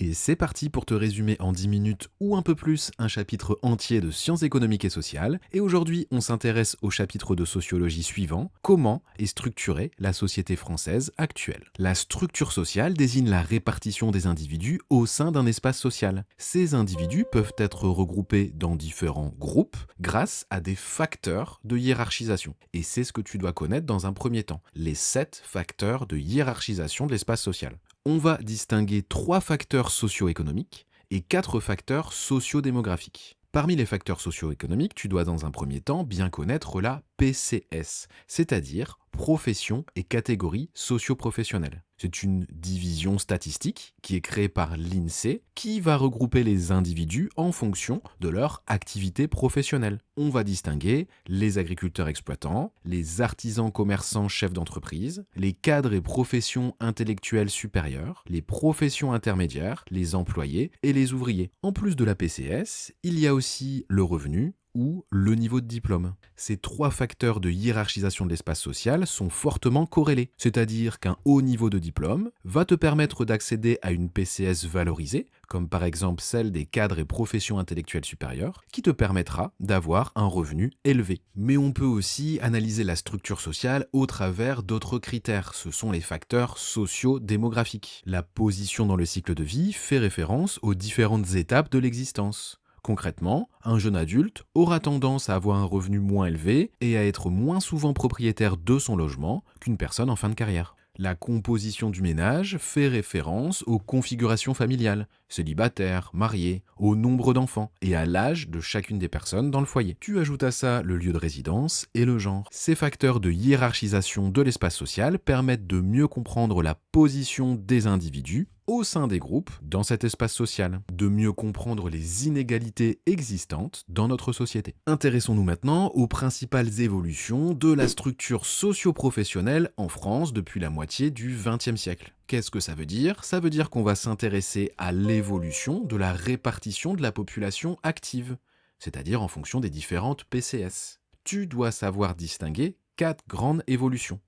Et c'est parti pour te résumer en 10 minutes ou un peu plus un chapitre entier de sciences économiques et sociales. Et aujourd'hui, on s'intéresse au chapitre de sociologie suivant, comment est structurée la société française actuelle. La structure sociale désigne la répartition des individus au sein d'un espace social. Ces individus peuvent être regroupés dans différents groupes grâce à des facteurs de hiérarchisation. Et c'est ce que tu dois connaître dans un premier temps, les 7 facteurs de hiérarchisation de l'espace social. On va distinguer 3 facteurs socio-économiques et 4 facteurs socio-démographiques. Parmi les facteurs socio-économiques, tu dois dans un premier temps bien connaître la PCS, c'est-à-dire profession et catégorie socio-professionnelle. C'est une division statistique qui est créée par l'INSEE qui va regrouper les individus en fonction de leur activité professionnelle. On va distinguer les agriculteurs exploitants, les artisans commerçants chefs d'entreprise, les cadres et professions intellectuelles supérieures, les professions intermédiaires, les employés et les ouvriers. En plus de la PCS, il y a aussi le revenu, ou le niveau de diplôme. Ces 3 facteurs de hiérarchisation de l'espace social sont fortement corrélés, c'est-à-dire qu'un haut niveau de diplôme va te permettre d'accéder à une PCS valorisée, comme par exemple celle des cadres et professions intellectuelles supérieures, qui te permettra d'avoir un revenu élevé. Mais on peut aussi analyser la structure sociale au travers d'autres critères, ce sont les facteurs socio-démographiques. La position dans le cycle de vie fait référence aux différentes étapes de l'existence. Concrètement, un jeune adulte aura tendance à avoir un revenu moins élevé et à être moins souvent propriétaire de son logement qu'une personne en fin de carrière. La composition du ménage fait référence aux configurations familiales, célibataire, marié, au nombre d'enfants et à l'âge de chacune des personnes dans le foyer. Tu ajoutes à ça le lieu de résidence et le genre. Ces facteurs de hiérarchisation de l'espace social permettent de mieux comprendre la position des individus au sein des groupes dans cet espace social, de mieux comprendre les inégalités existantes dans notre société. Intéressons-nous maintenant aux principales évolutions de la structure socio-professionnelle en France depuis la moitié du XXe siècle. Qu'est-ce que ça veut dire ? Ça veut dire qu'on va s'intéresser à l'évolution de la répartition de la population active, c'est-à-dire en fonction des différentes PCS. Tu dois savoir distinguer 4 grandes évolutions.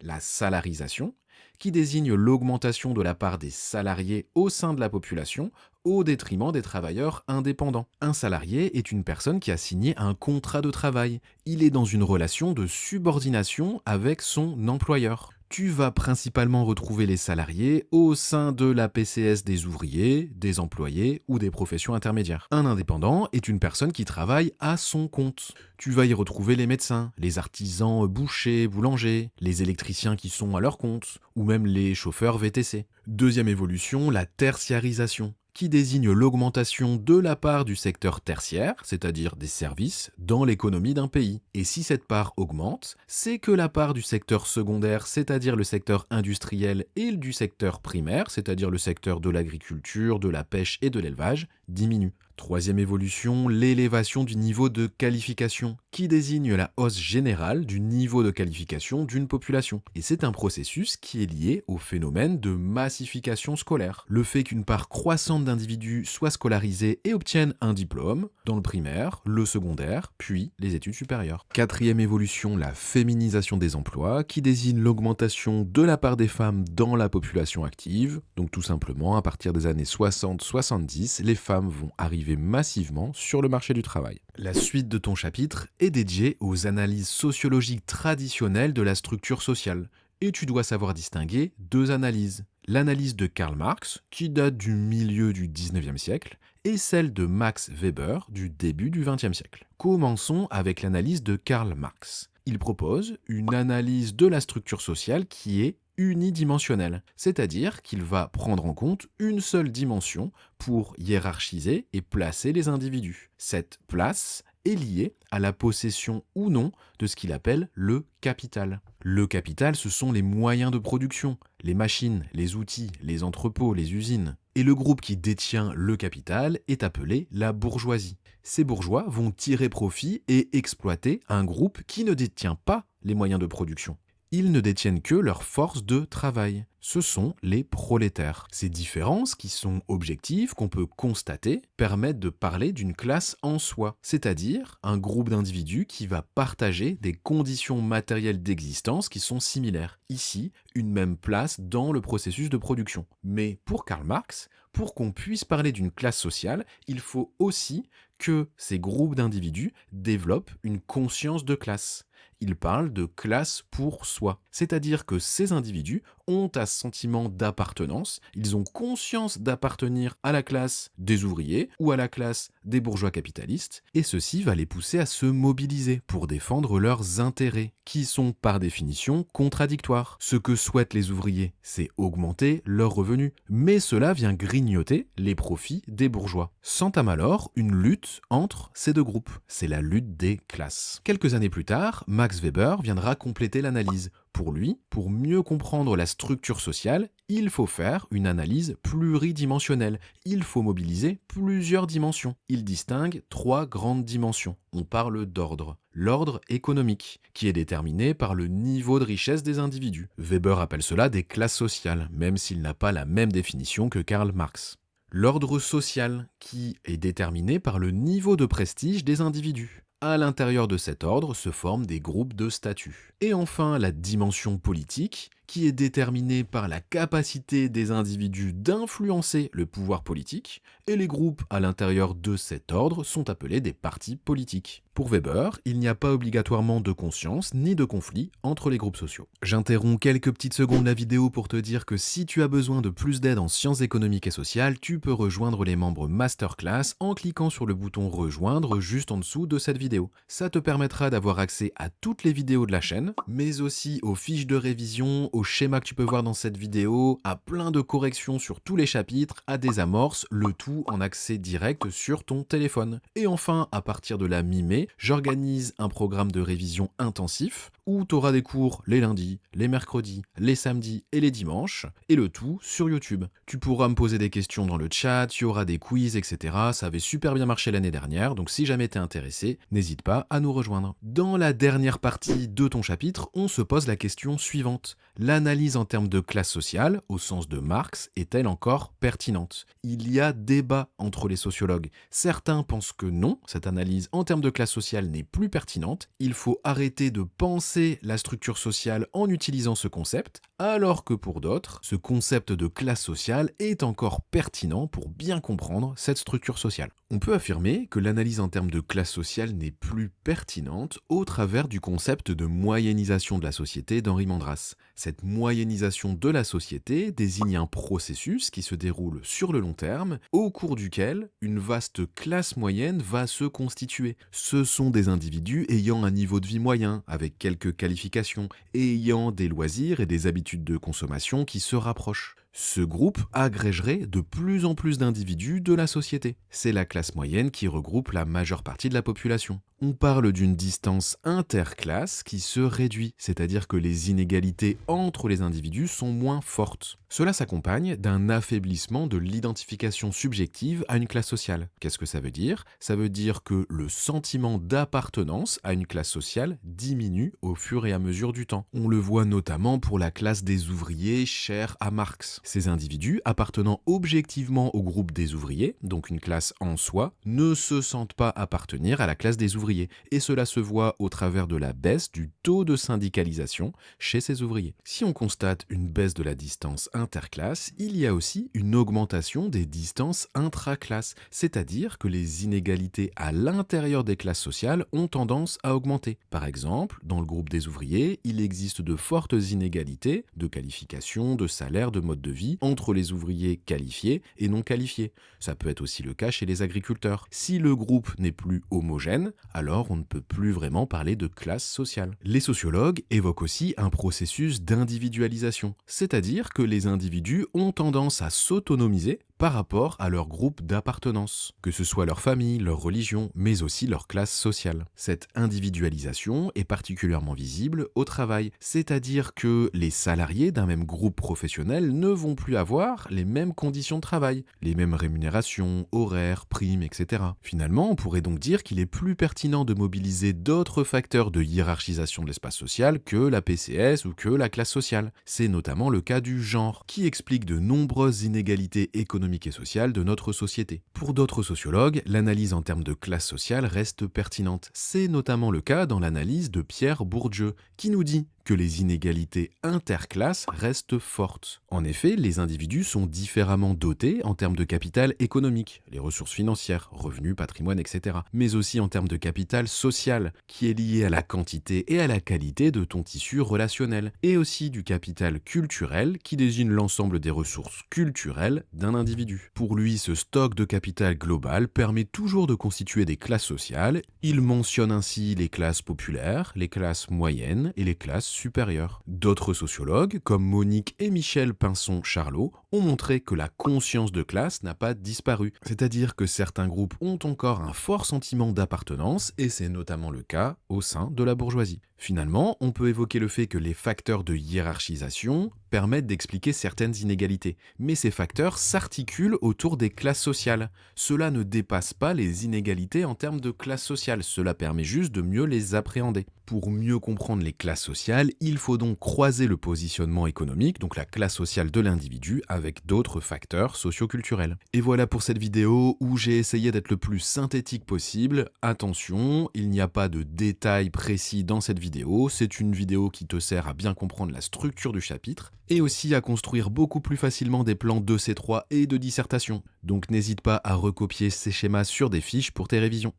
La salarisation, qui désigne l'augmentation de la part des salariés au sein de la population au détriment des travailleurs indépendants. Un salarié est une personne qui a signé un contrat de travail. Il est dans une relation de subordination avec son employeur. Tu vas principalement retrouver les salariés au sein de la PCS des ouvriers, des employés ou des professions intermédiaires. Un indépendant est une personne qui travaille à son compte. Tu vas y retrouver les médecins, les artisans bouchers, boulangers, les électriciens qui sont à leur compte, ou même les chauffeurs VTC. Deuxième évolution, la tertiarisation, qui désigne l'augmentation de la part du secteur tertiaire, c'est-à-dire des services, dans l'économie d'un pays. Et si cette part augmente, c'est que la part du secteur secondaire, c'est-à-dire le secteur industriel, et du secteur primaire, c'est-à-dire le secteur de l'agriculture, de la pêche et de l'élevage, diminue. Troisième évolution, l'élévation du niveau de qualification, qui désigne la hausse générale du niveau de qualification d'une population. Et c'est un processus qui est lié au phénomène de massification scolaire. Le fait qu'une part croissante d'individus soient scolarisés et obtiennent un diplôme, dans le primaire, le secondaire, puis les études supérieures. Quatrième évolution, la féminisation des emplois, qui désigne l'augmentation de la part des femmes dans la population active. Donc tout simplement, à partir des années 60-70, les femmes vont arriver massivement sur le marché du travail. La suite de ton chapitre est dédiée aux analyses sociologiques traditionnelles de la structure sociale. Et tu dois savoir distinguer 2 analyses. L'analyse de Karl Marx, qui date du milieu du 19e siècle, et celle de Max Weber du début du 20e siècle. Commençons avec l'analyse de Karl Marx. Il propose une analyse de la structure sociale qui est unidimensionnel, c'est-à-dire qu'il va prendre en compte une seule dimension pour hiérarchiser et placer les individus. Cette place est liée à la possession ou non de ce qu'il appelle le capital. Le capital, ce sont les moyens de production, les machines, les outils, les entrepôts, les usines. Et le groupe qui détient le capital est appelé la bourgeoisie. Ces bourgeois vont tirer profit et exploiter un groupe qui ne détient pas les moyens de production. Ils ne détiennent que leur force de travail. Ce sont les prolétaires. Ces différences, qui sont objectives, qu'on peut constater, permettent de parler d'une classe en soi, c'est-à-dire un groupe d'individus qui va partager des conditions matérielles d'existence qui sont similaires. Ici, une même place dans le processus de production. Mais pour Karl Marx, pour qu'on puisse parler d'une classe sociale, il faut aussi que ces groupes d'individus développent une conscience de classe. Il parle de classe pour soi, c'est-à-dire que ces individus ont un sentiment d'appartenance, ils ont conscience d'appartenir à la classe des ouvriers ou à la classe des bourgeois capitalistes, et ceci va les pousser à se mobiliser pour défendre leurs intérêts, qui sont par définition contradictoires. Ce que souhaitent les ouvriers, c'est augmenter leurs revenus, mais cela vient grignoter les profits des bourgeois. S'entame alors une lutte entre ces deux groupes, c'est la lutte des classes. Quelques années plus tard, Max Weber viendra compléter l'analyse. Pour lui, pour mieux comprendre la structure sociale, il faut faire une analyse pluridimensionnelle. Il faut mobiliser plusieurs dimensions. Il distingue 3 grandes dimensions. On parle d'ordre. L'ordre économique, qui est déterminé par le niveau de richesse des individus. Weber appelle cela des classes sociales, même s'il n'a pas la même définition que Karl Marx. L'ordre social, qui est déterminé par le niveau de prestige des individus. À l'intérieur de cet ordre se forment des groupes de statut. Et enfin, la dimension politique, qui est déterminée par la capacité des individus d'influencer le pouvoir politique, et les groupes à l'intérieur de cet ordre sont appelés des partis politiques. Pour Weber, il n'y a pas obligatoirement de conscience ni de conflit entre les groupes sociaux. J'interromps quelques petites secondes la vidéo pour te dire que si tu as besoin de plus d'aide en sciences économiques et sociales, tu peux rejoindre les membres Masterclass en cliquant sur le bouton rejoindre juste en dessous de cette vidéo. Ça te permettra d'avoir accès à toutes les vidéos de la chaîne, mais aussi aux fiches de révision, aux schémas que tu peux voir dans cette vidéo, à plein de corrections sur tous les chapitres, à des amorces, le tout en accès direct sur ton téléphone. Et enfin, à partir de la mi-mai, j'organise un programme de révision intensif où tu auras des cours les lundis, les mercredis, les samedis et les dimanches, et le tout sur YouTube. Tu pourras me poser des questions dans le chat, il y aura des quiz, etc. Ça avait super bien marché l'année dernière, donc si jamais t'es intéressé, n'hésite pas à nous rejoindre. Dans la dernière partie de ton chapitre, on se pose la question suivante. L'analyse en termes de classe sociale, au sens de Marx, est-elle encore pertinente? Il y a débat entre les sociologues. Certains pensent que non, cette analyse en termes de classe sociale n'est plus pertinente. Il faut arrêter de penser la structure sociale en utilisant ce concept, alors que pour d'autres, ce concept de classe sociale est encore pertinent pour bien comprendre cette structure sociale. On peut affirmer que l'analyse en termes de classe sociale n'est plus pertinente au travers du concept de moyennisation de la société d'Henri Mandras. Cette moyennisation de la société désigne un processus qui se déroule sur le long terme, au cours duquel une vaste classe moyenne va se constituer. Ce sont des individus ayant un niveau de vie moyen, avec quelques qualifications, et ayant des loisirs et des habitudes de consommation qui se rapprochent. Ce groupe agrégerait de plus en plus d'individus de la société. C'est la classe moyenne qui regroupe la majeure partie de la population. On parle d'une distance interclasse qui se réduit, c'est-à-dire que les inégalités entre les individus sont moins fortes. Cela s'accompagne d'un affaiblissement de l'identification subjective à une classe sociale. Qu'est-ce que ça veut dire? Ça veut dire que le sentiment d'appartenance à une classe sociale diminue au fur et à mesure du temps. On le voit notamment pour la classe des ouvriers chère à Marx. Ces individus, appartenant objectivement au groupe des ouvriers, donc une classe en soi, ne se sentent pas appartenir à la classe des ouvriers. Et cela se voit au travers de la baisse du taux de syndicalisation chez ces ouvriers. Si on constate une baisse de la distance interclasse, il y a aussi une augmentation des distances intraclasses, c'est-à-dire que les inégalités à l'intérieur des classes sociales ont tendance à augmenter. Par exemple, dans le groupe des ouvriers, il existe de fortes inégalités de qualification, de salaire, de mode de vie entre les ouvriers qualifiés et non qualifiés. Ça peut être aussi le cas chez les agriculteurs. Si le groupe n'est plus homogène, alors on ne peut plus vraiment parler de classe sociale. Les sociologues évoquent aussi un processus d'individualisation, c'est-à-dire que les individus ont tendance à s'autonomiser par rapport à leur groupe d'appartenance, que ce soit leur famille, leur religion, mais aussi leur classe sociale. Cette individualisation est particulièrement visible au travail, c'est-à-dire que les salariés d'un même groupe professionnel ne vont plus avoir les mêmes conditions de travail, les mêmes rémunérations, horaires, primes, etc. Finalement, on pourrait donc dire qu'il est plus pertinent de mobiliser d'autres facteurs de hiérarchisation de l'espace social que la PCS ou que la classe sociale. C'est notamment le cas du genre, qui explique de nombreuses inégalités économiques et sociales de notre société. Pour d'autres sociologues, l'analyse en termes de classe sociale reste pertinente. C'est notamment le cas dans l'analyse de Pierre Bourdieu, qui nous dit que les inégalités interclasses restent fortes. En effet, les individus sont différemment dotés en termes de capital économique, les ressources financières, revenus, patrimoine, etc., mais aussi en termes de capital social, qui est lié à la quantité et à la qualité de ton tissu relationnel, et aussi du capital culturel, qui désigne l'ensemble des ressources culturelles d'un individu. Pour lui, ce stock de capital global permet toujours de constituer des classes sociales. Il mentionne ainsi les classes populaires, les classes moyennes et les classes supérieures. D'autres sociologues, comme Monique et Michel Pinson-Charlot, ont montré que la conscience de classe n'a pas disparu, c'est-à-dire que certains groupes ont encore un fort sentiment d'appartenance, et c'est notamment le cas au sein de la bourgeoisie. Finalement, on peut évoquer le fait que les facteurs de hiérarchisation permettent d'expliquer certaines inégalités, mais ces facteurs s'articulent autour des classes sociales. Cela ne dépasse pas les inégalités en termes de classe sociale, cela permet juste de mieux les appréhender. Pour mieux comprendre les classes sociales, il faut donc croiser le positionnement économique, donc la classe sociale de l'individu, avec d'autres facteurs socioculturels. Et voilà pour cette vidéo où j'ai essayé d'être le plus synthétique possible. Attention, il n'y a pas de détails précis dans cette vidéo, c'est une vidéo qui te sert à bien comprendre la structure du chapitre, et aussi à construire beaucoup plus facilement des plans de C3 et de dissertation. Donc n'hésite pas à recopier ces schémas sur des fiches pour tes révisions.